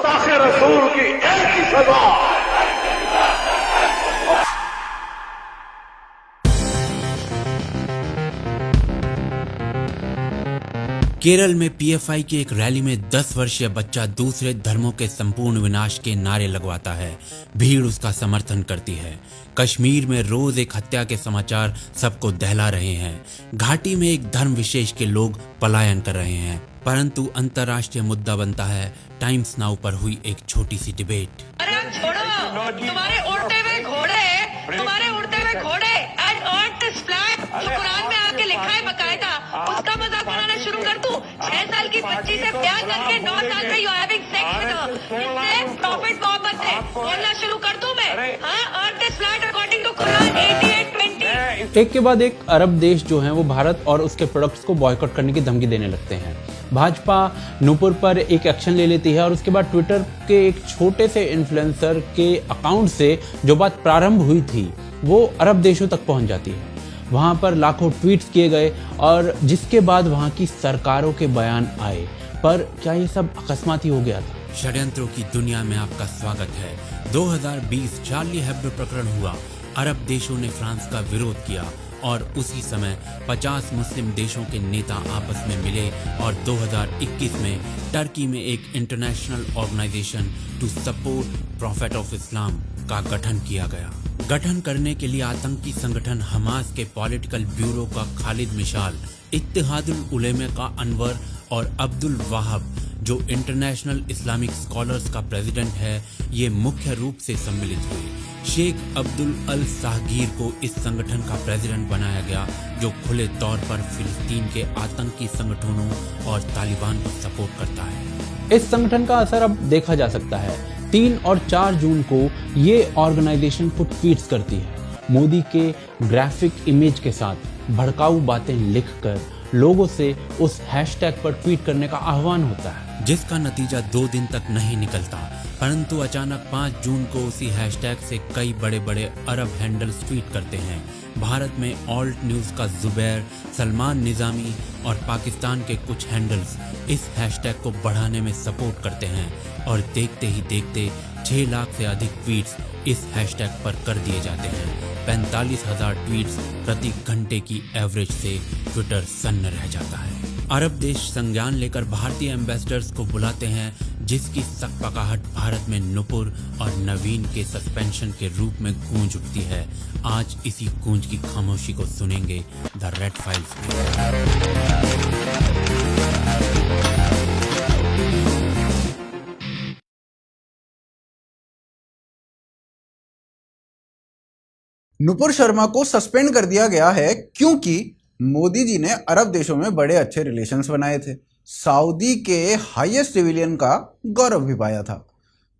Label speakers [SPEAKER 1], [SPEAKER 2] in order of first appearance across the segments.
[SPEAKER 1] गुस्ताखे रसूल की एक ही सजा।
[SPEAKER 2] केरल में पीएफआई की एक रैली में 10 वर्षीय बच्चा दूसरे धर्मों के संपूर्ण विनाश के नारे लगवाता है। भीड़ उसका समर्थन करती है। कश्मीर में रोज एक हत्या के समाचार सबको दहला रहे हैं। घाटी में एक धर्म विशेष के लोग पलायन कर रहे हैं, परंतु अंतर्राष्ट्रीय मुद्दा बनता है टाइम्स नाउ पर हुई एक छोटी सी डिबेट।
[SPEAKER 3] अरे छोड़ो, तुम्हारे उड़ते हुए घोड़े एंड अर्थ दिस फ्लैग जो कुरान में आके लिखा है बकायदा, उसका मजाक बनाना शुरू कर दूं? 6 साल की बच्ची से प्यार करके 9 साल में you having sex with her, इससे प्रॉफिट मोहम्मद है, बोलना शुरू कर दूं मैं? हाँ, अर्थ this flag according to Quran 88:20।
[SPEAKER 4] एक के बाद एक अरब देश जो हैं वो भारत और उसके प्रोडक्ट्स को बॉयकॉट करने की धमकी देने लगते हैं। भाजपा नूपुर पर एक एक्शन ले लेती है और उसके बाद ट्विटर के एक छोटे से इन्फ्लुएंसर के अकाउंट से जो बात प्रारंभ हुई थी वो अरब देशों तक पहुंच जाती है। वहां पर लाखों ट्वीट्स किए गए और जिसके बाद वहां की सरकारों के बयान आए। पर क्या ये सब अकस्मात ही हो गया था?
[SPEAKER 2] षड्यंत्रों की दुनिया में आपका स्वागत है। 2020 चार्ली हेब्डो प्रकरण हुआ। अरब देशों ने फ्रांस का विरोध किया और उसी समय 50 मुस्लिम देशों के नेता आपस में मिले और 2021 में टर्की में एक international organization to support prophet of Islam का गठन किया गया। गठन करने के लिए आतंकी संगठन हमास के पॉलिटिकल ब्यूरो का खालिद मिशाल, इत्तेहादुल उलेमा का अनवर और अब्दुल वाहब जो इंटरनेशनल इस्लामिक स्कॉलर्स का प्रेसिडेंट है, ये मुख्य रूप से सम्मिलित हुए। शेख अब्दुल अल साहगीर को इस संगठन का प्रेसिडेंट बनाया गया, जो खुले तौर पर फिलिस्तीन के आतंकी संगठनों और तालिबान को सपोर्ट करता है।
[SPEAKER 4] इस संगठन का असर अब देखा जा सकता है। 3 और 4 जून को ये ऑर्गेनाइजेशन खुद ट्वीट्स करती है। मोदी के ग्राफिक इमेज के साथ भड़काऊ बातें लिखकर लोगों से उस हैशटैग पर ट्वीट करने का आह्वान होता है,
[SPEAKER 2] जिसका नतीजा 2 दिन तक नहीं निकलता, परंतु अचानक 5 जून को उसी हैशटैग से कई बड़े बड़े अरब हैंडल्स ट्वीट करते हैं। भारत में ऑल्ट न्यूज का जुबैर, सलमान निजामी और पाकिस्तान के कुछ हैंडल्स इस हैशटैग को बढ़ाने में सपोर्ट करते हैं और देखते ही देखते 6 लाख से अधिक ट्वीट्स इस हैशटैग पर कर दिए जाते हैं। 45,000 ट्वीट्स प्रति घंटे की एवरेज से ट्विटर सन्न रह जाता है। अरब देश संज्ञान लेकर भारतीय एम्बेसडर्स को बुलाते हैं, जिसकी सकपकाहट भारत में नुपुर और नवीन के सस्पेंशन के रूप में गूंज उठती है। आज इसी गूंज की खामोशी को सुनेंगे द रेड फाइल्स में।
[SPEAKER 5] नुपुर शर्मा को सस्पेंड कर दिया गया है क्योंकि मोदी जी ने अरब देशों में बड़े अच्छे रिलेशंस बनाए थे। सऊदी के हाईएस्ट सिविलियन का गौरव भी पाया था।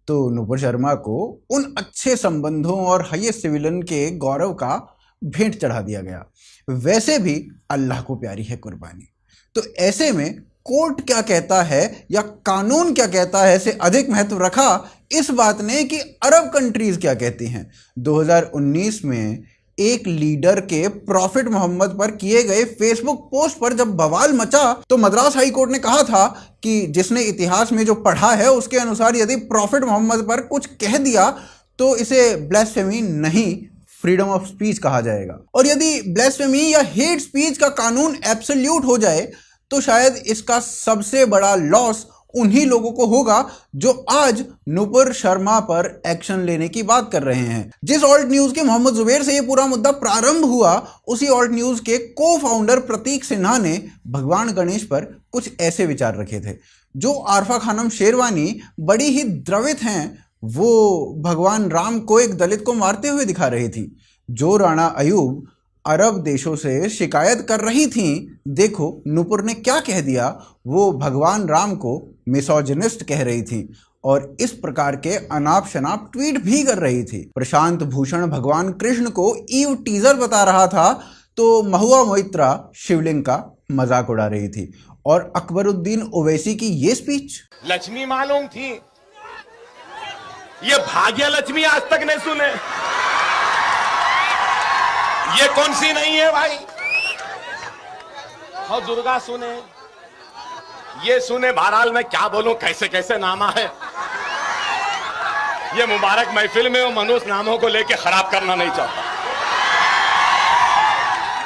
[SPEAKER 5] तो नुपुर शर्मा को उन अच्छे संबंधों और हाईएस्ट सिविलियन के गौरव का भेंट चढ़ा दिया गया। वैसे भी अल्लाह को प्यारी है कुर्बानी। तो ऐसे में कोर्ट क्या कहता है या कानून क्या कहता है से अधिक महत्व रखा इस बात ने कि अरब कंट्रीज क्या कहती हैं। 2019 में एक लीडर के प्रॉफिट मोहम्मद पर किए गए फेसबुक पोस्ट पर जब बवाल मचा तो मद्रास हाई कोर्ट ने कहा था कि जिसने इतिहास में जो पढ़ा है उसके अनुसार यदि प्रॉफिट मोहम्मद पर कुछ कह दिया तो इसे ब्लास्फेमी नहीं, फ्रीडम ऑफ स्पीच कहा जाएगा। और यदि ब्लास्फेमी या हेट स्पीच का कानून एब्सोल्यूट हो जाए तो शायद इसका सबसे बड़ा लॉस उन्हीं लोगों को होगा जो आज नुपुर शर्मा पर एक्शन लेने की बात कर रहे हैं। जिस ऑल्ट न्यूज के मोहम्मद जुबैर से ये पूरा मुद्दा प्रारंभ हुआ, उसी ऑल्ट न्यूज के को फाउंडर प्रतीक सिन्हा ने भगवान गणेश पर कुछ ऐसे विचार रखे थे। जो आरफा खानम शेरवानी बड़ी ही द्रवित हैं, वो भगवान राम को एक दलित को मारते हुए दिखा रही थी। जो राणा अयूब अरब देशों से शिकायत कर रही थी, देखो नुपुर ने क्या कह दिया। वो भगवान राम को मिसोजिनिस्ट कह रही थी और इस प्रकार के अनाप शनाप ट्वीट भी कर रही थी। प्रशांत भूषण भगवान कृष्ण को ईव टीजर बता रहा था तो महुआ मोइत्रा शिवलिंग का मजाक उड़ा रही थी। और अकबरुद्दीन ओवैसी की ये स्पीच,
[SPEAKER 1] लक्ष्मी मालूम थी, ये भाग्य लक्ष्मी आज तक नहीं सुने। ये कौन सी नहीं है भाई? और दुर्गा सुने, ये सुने। बहरहाल मैं क्या बोलूं, कैसे कैसे नामा है। ये मुबारक महफिल में वो मनुष्य नामों को लेके खराब करना नहीं चाहता।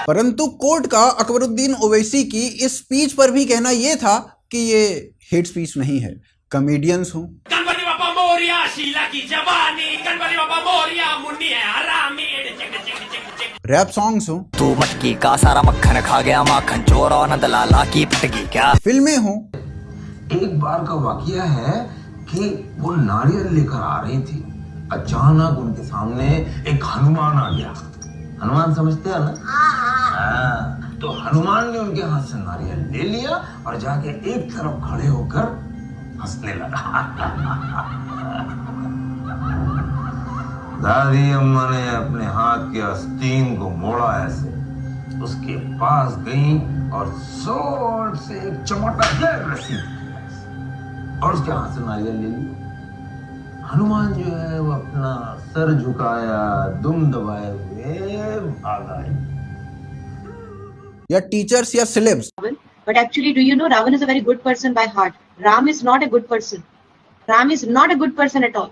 [SPEAKER 5] परंतु कोर्ट का अकबरुद्दीन ओवैसी की इस स्पीच पर भी कहना यह था कि ये हेट स्पीच नहीं है। कॉमेडियंस हो,
[SPEAKER 6] गणपति बाबा मोरिया, शीला की जवानी, गणपति बाबा मोरिया, मुन्नी है हरामी,
[SPEAKER 5] रैप सॉन्ग्स हो,
[SPEAKER 7] तू मटकी का सारा मक्खन खा गया, माखन चोर और न दलाला की पटकी क्या।
[SPEAKER 5] फिल्में हो,
[SPEAKER 8] एक बार का वाकया है कि वो नारियल लेकर आ रही थी, अचानक उनके सामने एक हनुमान आ गया। हनुमान समझते हैं ना? हाँ। तो हनुमान ने उनके हाथ से नारियल ले लिया और जाके एक तरफ खड़े होकर हंसने लगा। दादी अम्मा ने अपने हाथ के आस्तीन को मोड़ा ऐसे, उसके पास गई और जोर से एक चमोटा दे रसी और उसके हाथ से नारियल ले लिया। हनुमान जो है वो अपना सर झुकाया, दुम दबाए हुए भागा।
[SPEAKER 5] या टीचर्स या syllabus.
[SPEAKER 9] But actually, do you know Ravan is a very good person by heart? Ram is not a good person. Ram is not a good person at all.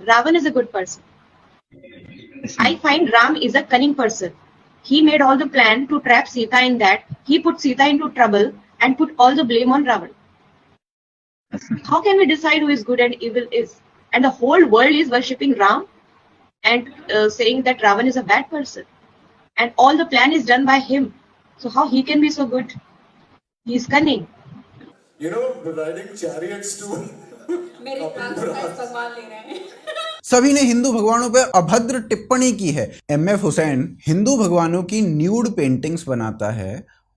[SPEAKER 9] Ravan is a good person. I find Ram is a cunning person. He made all the plan to trap Sita in that. He put Sita into trouble and put all the blame on Ravan. How can we decide who is good and evil is? And the whole world is worshipping Ram and saying that Ravan is a bad person. And all the plan is done by him. So how he can be so good? He is cunning.
[SPEAKER 10] You know, riding chariots too.
[SPEAKER 11] मेरे भगवान ले रहे हैं।
[SPEAKER 5] सभी ने हिंदू भगवानों पर अभद्र टिप्पणी की है। एमएफ हुसैन हिंदू भगवानों की न्यूड पेंटिंग्स बनाता है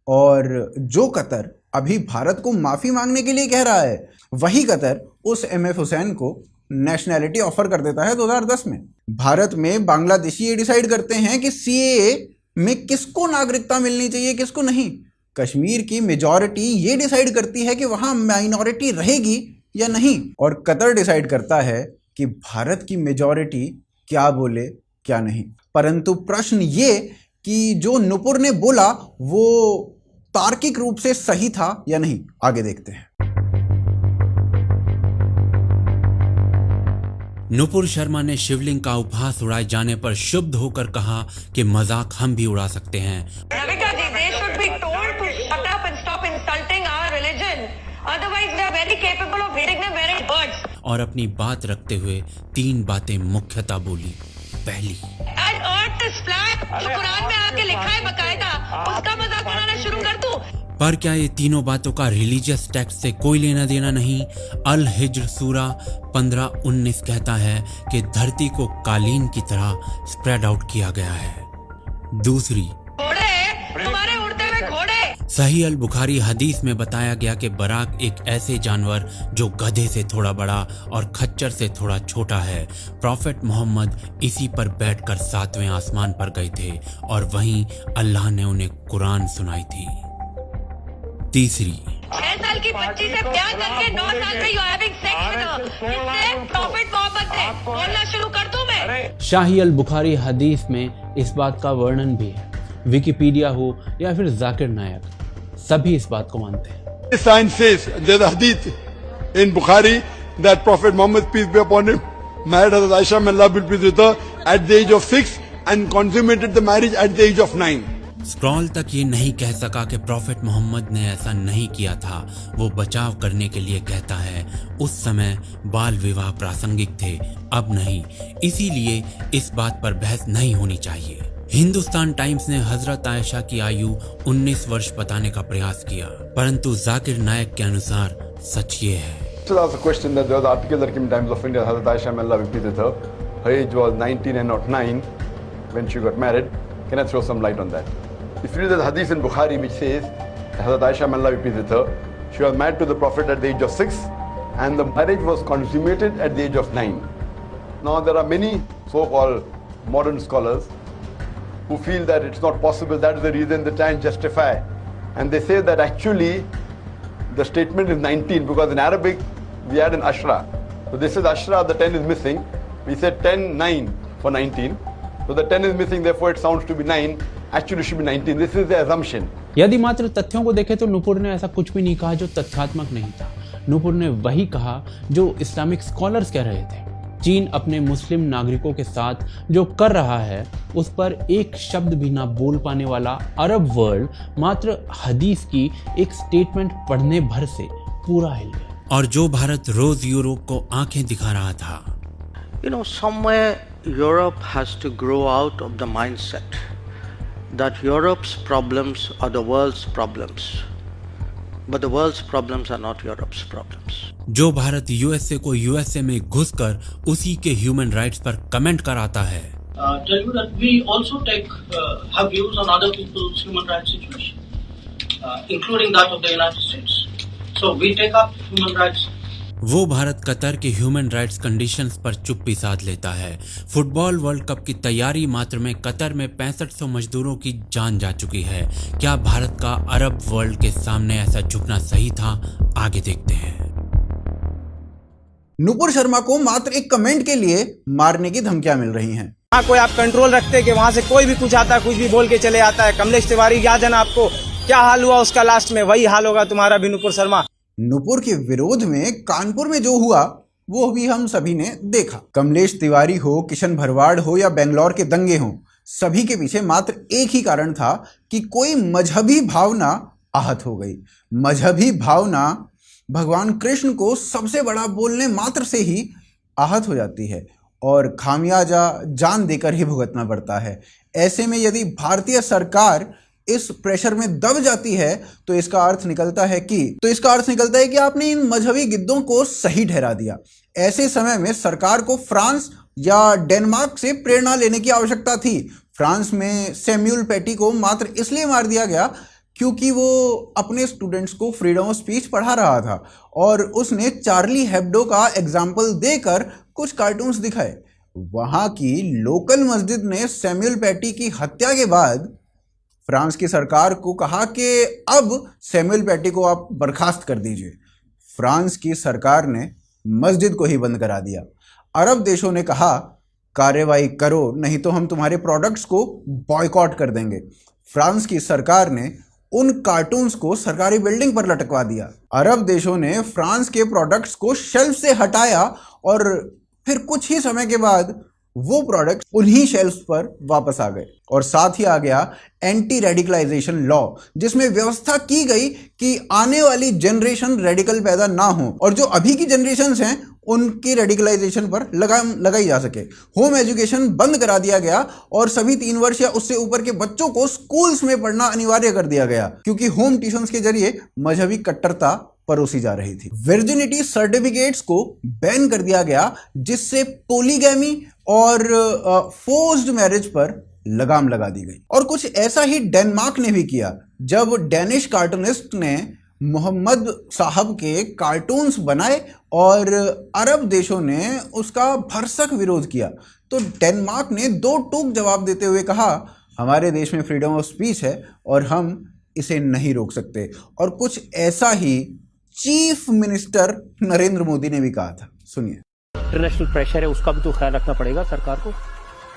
[SPEAKER 5] और जो कतर अभी भारत को माफी मांगने के लिए कह रहा है, वही कतर उस एमएफ हुसैन को नेशनैलिटी ऑफर कर देता है 2010 में। भारत में बांग्लादेशी ये डिसाइड करते हैं कि सीएए में किसको नागरिकता मिलनी चाहिए, किसको नहीं। कश्मीर की मेजॉरिटी ये डिसाइड करती है कि वहां माइनॉरिटी रहेगी या नहीं, और कतर डिसाइड करता है कि भारत की मेजॉरिटी क्या बोले क्या नहीं। परंतु प्रश्न ये कि जो नुपुर ने बोला वो तार्किक रूप से सही था या नहीं, आगे देखते हैं।
[SPEAKER 2] नुपुर शर्मा ने शिवलिंग का उपहास उड़ाए जाने पर क्षुब्ध होकर कहा कि मजाक हम भी उड़ा सकते हैं।
[SPEAKER 3] Ravika ji, they should be told to shut up and stop insulting our religion. Otherwise, they are very capable of hitting them where it hurts.
[SPEAKER 2] और अपनी बात रखते हुए 3 बातें मुख्यतः बोली। पहली,
[SPEAKER 3] And earth is flat. जो कुरान में आके लिखा है बकायदा, उसका मजाक उड़ाना शुरू कर दूं।
[SPEAKER 2] पर क्या ये तीनों बातों का रिलीजियस टेक्स्ट से कोई लेना देना नहीं? अल हिज्र सूरा 15-19 कहता है कि धरती को कालीन की तरह स्प्रेड आउट किया गया है। दूसरी,
[SPEAKER 3] घोड़े, तुम्हारे उड़ते हुए घोड़े।
[SPEAKER 2] सही अल बुखारी हदीस में बताया गया कि बराक एक ऐसे जानवर जो गधे से थोड़ा बड़ा और खच्चर से थोड़ा छोटा है। प्रॉफेट मोहम्मद इसी पर बैठकर 7वें आसमान पर गए थे और वहीं अल्लाह ने उन्हें कुरान सुनाई थी। तीसरी,
[SPEAKER 3] 6 साल की बच्ची से प्यार करके 9 साल में you having sex with her, इससे प्रॉफिट मोहम्मद थे। बोलना शुरू कर दूं मैं?
[SPEAKER 4] शाही अल बुखारी हदीस में इस बात का वर्णन भी है। विकिपीडिया हो या फिर जाकिर नायक, सभी इस बात को मानते हैं।
[SPEAKER 10] The sign says, there's a hadith in Bukhari that Prophet Muhammad, peace be upon him, married Hazrat Aisha, may Allah be pleased with her, at the age of 6 and consummated the marriage at the age of 9.
[SPEAKER 2] Scroll तक ये नहीं कह सका कि prophet Mohammad ने ऐसा नहीं किया था। वो बचाव करने के लिए कहता है उस समय बाल विवाह प्रासंगिक थे, अब नहीं, इसीलिए इस बात पर बहस नहीं होनी चाहिए। हिंदुस्तान टाइम्स ने हजरत आयशा की आयु 19 वर्ष बताने का प्रयास किया, परंतु जाकिर नायक के अनुसार सच ये है।
[SPEAKER 10] So that's a question that there was an article that came in Times of India, Hazrat Aisha, may Allah be pleased with her. Her age was 19 and not 9 when she got married. Can I throw some light on that? If you read the hadith in Bukhari which says Hazrat Aisha, may Allah be pleased with her, she was married to the Prophet at the age of 6 and the marriage was consummated at the age of 9. Now there are many so-called modern scholars who feel that it's not possible, that is the reason they try and justify, and they say that actually the statement is 19 because in Arabic we add an ashra. So this is ashra, the 10 is missing. We said 10, 9 for 19. So the 10 is missing, therefore it sounds to be 9. Actually should be 19. This is the assumption.
[SPEAKER 4] यदि मात्र तथ्यों को देखें तो नुपुर ने ऐसा कुछ भी नहीं कहा जो तथ्यात्मक नहीं था। नुपुर ने वही कहा जो इस्लामिक स्कॉलर्स कह रहे थे। चीन अपने मुस्लिम नागरिकों के साथ जो कर रहा है उस पर एक शब्द भी ना बोल पाने वाला अरब वर्ल्ड मात्र हदीस की एक स्टेटमेंट पढ़ने भर से पूरा हिल गया।
[SPEAKER 2] और जो भारत रोज यूरोप को आंखें दिखा रहा था,
[SPEAKER 12] somewhere Europe has to grow out of the mindset that Europe's problems are the world's problems, but the world's problems are not Europe's problems.
[SPEAKER 2] जो भारत यूएसए को यूएसए में घुसकर उसी के ह्यूमन राइट्स पर कमेंट कराता है,
[SPEAKER 12] Tell you that we also have views on other people's human rights situation, including that of the United States. So we take up human rights.
[SPEAKER 2] वो भारत कतर के ह्यूमन राइट्स कंडीशंस पर चुप्पी साध लेता है। फुटबॉल वर्ल्ड कप की तैयारी मात्र में कतर में 6500 मजदूरों की जान जा चुकी है। क्या भारत का अरब वर्ल्ड के सामने ऐसा झुकना सही था? आगे देखते हैं।
[SPEAKER 5] नुपुर शर्मा को मात्र एक कमेंट के लिए मारने की धमकियां मिल रही हैं।
[SPEAKER 13] वहाँ कोई आप कंट्रोल रखते कि वहाँ से कोई भी कुछ आता है, कुछ भी बोल के चले आता है। कमलेश तिवारी याद है ना आपको, क्या हाल हुआ उसका लास्ट में, वही हाल होगा तुम्हारा भी नुपुर शर्मा।
[SPEAKER 5] नुपुर के विरोध में कानपुर में जो हुआ वो भी हम सभी ने देखा। कमलेश तिवारी हो, किशन भरवाड़ हो या बेंगलोर के दंगे हों, सभी के पीछे मात्र एक ही कारण था कि कोई मजहबी भावना आहत हो गई। मजहबी भावना भगवान कृष्ण को सबसे बड़ा बोलने मात्र से ही आहत हो जाती है और खामियाजा जान देकर ही भुगतना पड़ता है। ऐसे में यदि भारतीय सरकार इस प्रेशर में दब जाती है तो इसका अर्थ निकलता है कि आपने इन मजहबी गिद्धों को सही ठहरा दिया। ऐसे समय में सरकार को फ्रांस या डेनमार्क से प्रेरणा लेने की आवश्यकता थी। फ्रांस में सैमुअल पैटी को मात्र इसलिए मार दिया गया क्योंकि वो अपने स्टूडेंट्स को फ्रीडम ऑफ स्पीच पढ़ा रहा था और उसने चार्ली हेब्डो का एग्जाम्पल देकर कुछ कार्टून्स दिखाए। वहां की लोकल मस्जिद ने सैमुअल पैटी की हत्या के बाद फ्रांस की सरकार को कहा कि अब सैमुअल पैटी को आप बर्खास्त कर दीजिए। फ्रांस की सरकार ने मस्जिद को ही बंद करा दिया। अरब देशों ने कहा कार्रवाई करो नहीं तो हम तुम्हारे प्रोडक्ट्स को बॉयकॉट कर देंगे। फ्रांस की सरकार ने उन कार्टून्स को सरकारी बिल्डिंग पर लटकवा दिया। अरब देशों ने फ्रांस के प्रोडक्ट्स को शेल्फ से हटाया और फिर कुछ ही समय के बाद वो प्रोडक्ट उन्हीं शेल्फ पर वापस आ गए। और साथ ही आ गया एंटी रेडिकलाइजेशन लॉ, जिसमें व्यवस्था की गई कि आने वाली जनरेशन रेडिकल पैदा ना हो और जो अभी की जनरेशन्स हैं उनकी रेडिकलाइजेशन पर लगाई जा सके। होम एजुकेशन बंद करा दिया गया और सभी 3 वर्ष या उससे ऊपर के बच्चों को स्कूल्स में पढ़ना अनिवार्य कर दिया गया क्योंकि होम ट्यूशंस के जरिए मजहबी कट्टरता परोसी जा रही थी। वर्जिनिटी सर्टिफिकेट्स को बैन कर दिया गया जिससे पोलीगैमी और फोर्स्ड मैरिज पर लगाम लगा दी गई। और कुछ ऐसा ही डेनमार्क ने भी किया जब डेनिश कार्टूनिस्ट ने मोहम्मद साहब के कार्टून्स बनाए और अरब देशों ने उसका भरसक विरोध किया तो डेनमार्क ने 2 टूक जवाब देते हुए कहा हमारे देश में फ्रीडम ऑफ स्पीच है और हम इसे नहीं रोक सकते। और कुछ ऐसा ही चीफ मिनिस्टर नरेंद्र मोदी ने भी कहा था। सुनिए।
[SPEAKER 14] इंटरनेशनल प्रेशर है उसका भी तो ख्याल रखना पड़ेगा सरकार को।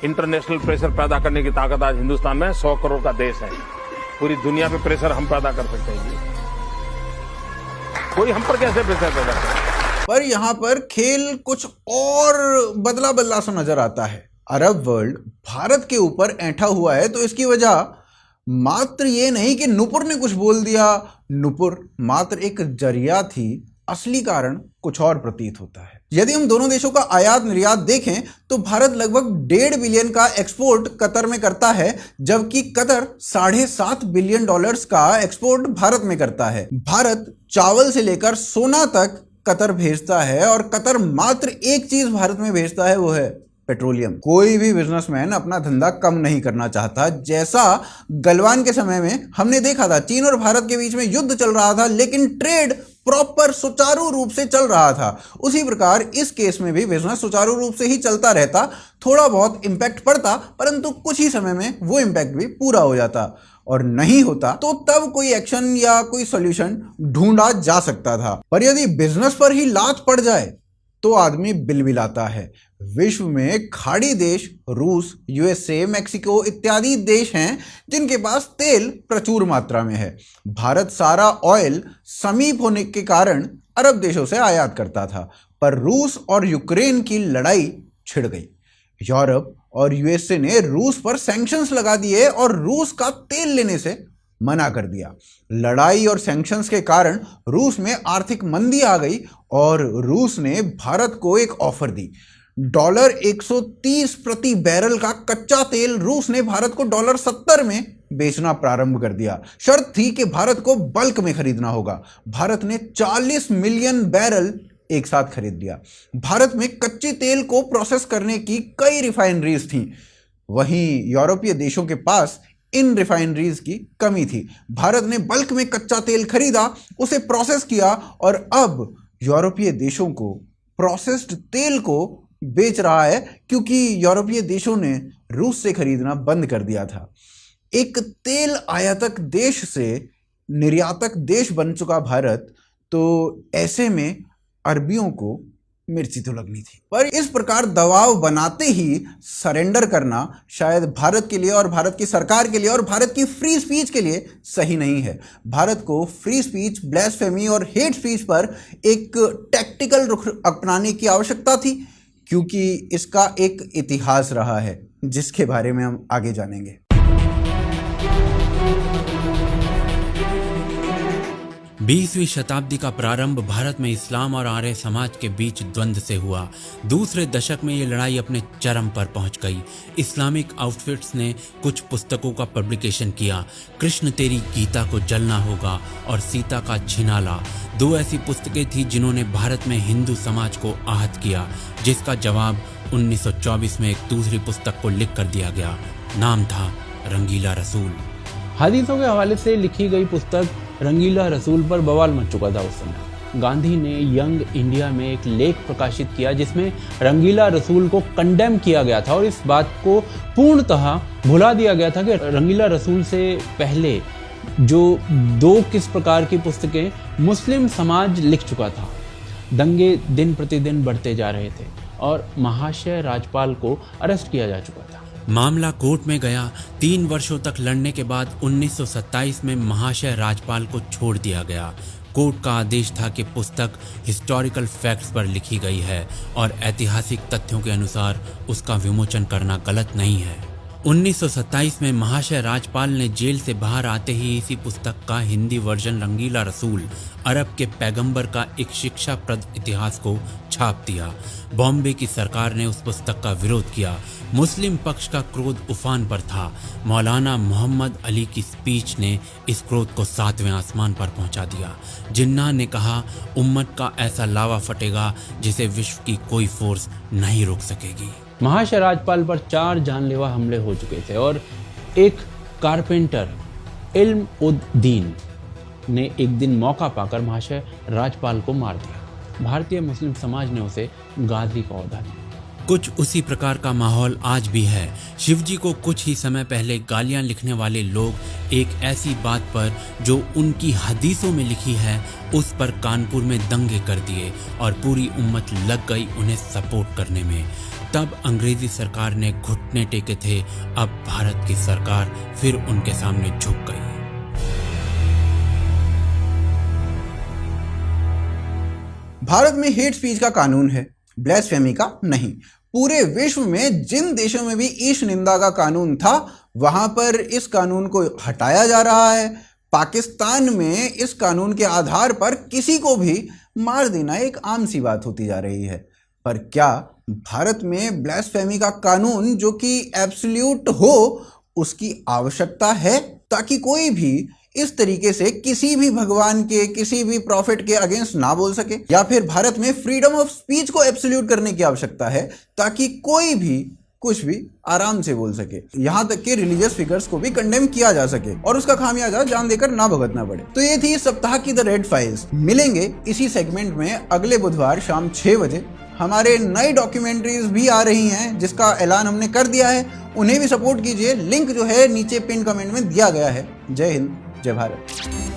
[SPEAKER 1] इंटरनेशनल प्रेशर पैदा करने की ताकत आज हिंदुस्तान में 100 करोड़ का देश है। पूरी दुनिया पे प्रेशर हम पैदा कर सकते हैं। कोई हम पर कैसे प्रेशर पैदा करे?
[SPEAKER 5] पर यहाँ पर खेल कुछ और बदला बदला सा नजर आता है। अरब वर्ल्ड भारत के ऊपर ऐंठा हुआ है तो इसकी वजह मात्र ये नहीं कि नुपुर ने कुछ बोल दिया। नुपुर मात्र एक जरिया थी, असली कारण कुछ और प्रतीत होता है। यदि हम दोनों देशों का आयात निर्यात देखें तो भारत लगभग 1.5 बिलियन का एक्सपोर्ट कतर में करता है जबकि कतर $7.5 बिलियन का एक्सपोर्ट भारत में करता है। भारत चावल से लेकर सोना तक कतर भेजता है और कतर मात्र एक चीज भारत में भेजता है, वो है पेट्रोलियम। कोई भी बिजनेसमैन अपना धंधा कम नहीं करना चाहता। जैसा गलवान के समय में हमने देखा था, चीन और भारत के बीच में युद्ध चल रहा था लेकिन ट्रेड प्रॉपर सुचारू रूप से चल रहा था। उसी प्रकार इस केस में भी बिजनेस सुचारू रूप से ही चलता रहता। थोड़ा बहुत इंपैक्ट पड़ता परंतु कुछ ही समय में वो इंपैक्ट भी पूरा हो जाता और नहीं होता तो तब कोई एक्शन या कोई सॉल्यूशन ढूंढा जा सकता था। पर यदि बिजनेस पर ही लात पड़ जाए तो आदमी बिलबिलाता है। विश्व में खाड़ी देश रूस, यूएसए, मेक्सिको इत्यादि देश हैं जिनके पास तेल प्रचुर मात्रा में है। भारत सारा ऑयल समीप होने के कारण अरब देशों से आयात करता था, पर रूस और यूक्रेन की लड़ाई छिड़ गई। यूरोप और यूएसए ने रूस पर सैंक्शंस लगा दिए और रूस का तेल लेने से मना कर दिया। लड़ाई और सैंक्शंस के कारण रूस में आर्थिक मंदी आ गई और रूस ने भारत को एक ऑफर दी। $130 प्रति बैरल का कच्चा तेल रूस ने भारत को $70 में बेचना प्रारंभ कर दिया। शर्त थी कि भारत को बल्क में खरीदना होगा। भारत ने 40 मिलियन बैरल एक साथ खरीद लिया। भारत में कच्चे तेल को प्रोसेस करने की कई रिफाइनरीज थीं, वहीं यूरोपीय देशों के पास इन रिफाइनरीज की कमी थी। भारत ने बल्क में कच्चा तेल खरीदा, उसे प्रोसेस किया और अब यूरोपीय देशों को प्रोसेस्ड तेल को बेच रहा है, क्योंकि यूरोपीय देशों ने रूस से खरीदना बंद कर दिया था। एक तेल आयातक देश से निर्यातक देश बन चुका भारत, तो ऐसे में अरबियों को मिर्ची तो लगनी थी। पर इस प्रकार दबाव बनाते ही सरेंडर करना शायद भारत के लिए और भारत की सरकार के लिए और भारत की फ्री स्पीच के लिए सही नहीं है। भारत को फ्री स्पीच, ब्लास्फेमी और हेट स्पीच पर एक टैक्टिकल रुख अपनाने की आवश्यकता थी, क्योंकि इसका एक इतिहास रहा है जिसके बारे में हम आगे जानेंगे।
[SPEAKER 2] 20वीं शताब्दी का प्रारंभ भारत में इस्लाम और आर्य समाज के बीच द्वंद्व से हुआ। दूसरे दशक में ये लड़ाई अपने चरम पर पहुंच गई। इस्लामिक आउटफिट्स ने कुछ पुस्तकों का पब्लिकेशन किया। कृष्ण तेरी गीता को जलना होगा और सीता का छिनाला, 2 ऐसी पुस्तकें थी जिन्होंने भारत में हिंदू समाज को आहत किया, जिसका जवाब 1924 में एक दूसरी पुस्तक को लिख कर दिया गया। नाम था रंगीला रसूल।
[SPEAKER 4] हदीसों के हवाले से लिखी गई पुस्तक रंगीला रसूल पर बवाल मच चुका था उस समय। गांधी ने यंग इंडिया में एक लेख प्रकाशित किया जिसमें रंगीला रसूल को कंडेम किया गया था और इस बात को पूर्णतः भुला दिया गया था कि रंगीला रसूल से पहले जो 2 किस प्रकार की पुस्तकें मुस्लिम समाज लिख चुका था। दंगे दिन प्रतिदिन बढ़ते जा रहे थे और महाशय राजपाल को अरेस्ट किया जा चुका था।
[SPEAKER 2] मामला कोर्ट में गया। 3 वर्षों तक लड़ने के बाद 1927 में महाशय राजपाल को छोड़ दिया गया। कोर्ट का आदेश था कि पुस्तक हिस्टोरिकल फैक्ट्स पर लिखी गई है और ऐतिहासिक तथ्यों के अनुसार उसका विमोचन करना गलत नहीं है। 1927 में महाशय राजपाल ने जेल से बाहर आते ही इसी पुस्तक का हिंदी वर्जन रंगीला रसूल, अरब के पैगंबर का एक शिक्षाप्रद इतिहास को छाप दिया। बॉम्बे की सरकार ने उस पुस्तक का विरोध किया। मुस्लिम पक्ष का क्रोध उफान पर था। मौलाना मोहम्मद अली की स्पीच ने इस क्रोध को 7वें आसमान पर पहुंचा दिया। जिन्ना ने कहा, उम्मत का ऐसा लावा फटेगा जिसे विश्व की कोई फोर्स नहीं रोक सकेगी।
[SPEAKER 4] महाशय राजपाल पर 4 जानलेवा हमले हो चुके थे और एक कारपेंटर इल्म उद दीन ने एक दिन मौका पाकर महाशय राजपाल को मार दिया। भारतीय मुस्लिम समाज ने उसे गाजी का ओहदा दिया।
[SPEAKER 2] कुछ उसी प्रकार का माहौल आज भी है। शिवजी को कुछ ही समय पहले गालियां लिखने वाले लोग एक ऐसी बात पर जो उनकी हदीसों में लिखी है उस पर कानपुर में दंगे कर दिए और पूरी उम्मत लग गई उन्हें सपोर्ट करने में। तब अंग्रेजी सरकार ने घुटने टेके थे, अब भारत की सरकार फिर उनके सामने झुक गई।
[SPEAKER 5] भारत में हेट स्पीच का कानून है, ब्लास्फेमी का नहीं। पूरे विश्व में जिन देशों में भी ईश निंदा का कानून था वहां पर इस कानून को हटाया जा रहा है। पाकिस्तान में इस कानून के आधार पर किसी को भी मार देना एक आम सी बात होती जा रही है। पर क्या भारत में ब्लास्फेमी का कानून जो कि एब्सोल्यूट हो उसकी आवश्यकता है, ताकि कोई भी इस तरीके से किसी भी भगवान के, किसी भी प्रॉफिट के अगेंस्ट ना बोल सके? या फिर भारत में फ्रीडम ऑफ स्पीच को एब्सोल्यूट करने की आवश्यकता है ताकि कोई भी कुछ भी आराम से बोल सके, यहां तक कि रिलीजियस फिगर्स को भी कंडेम किया जा सके और उसका खामियाजा जान देकर ना भुगतना पड़े? तो ये थी इस सप्ताह की द रेड फाइल्स। मिलेंगे इसी सेगमेंट में अगले बुधवार शाम 6 बजे। हमारे नई डॉक्यूमेंट्रीज भी आ रही हैं जिसका ऐलान हमने कर दिया है, उन्हें भी सपोर्ट कीजिए। लिंक जो है नीचे पिन कमेंट में दिया गया है। जय हिंद, जय भारत।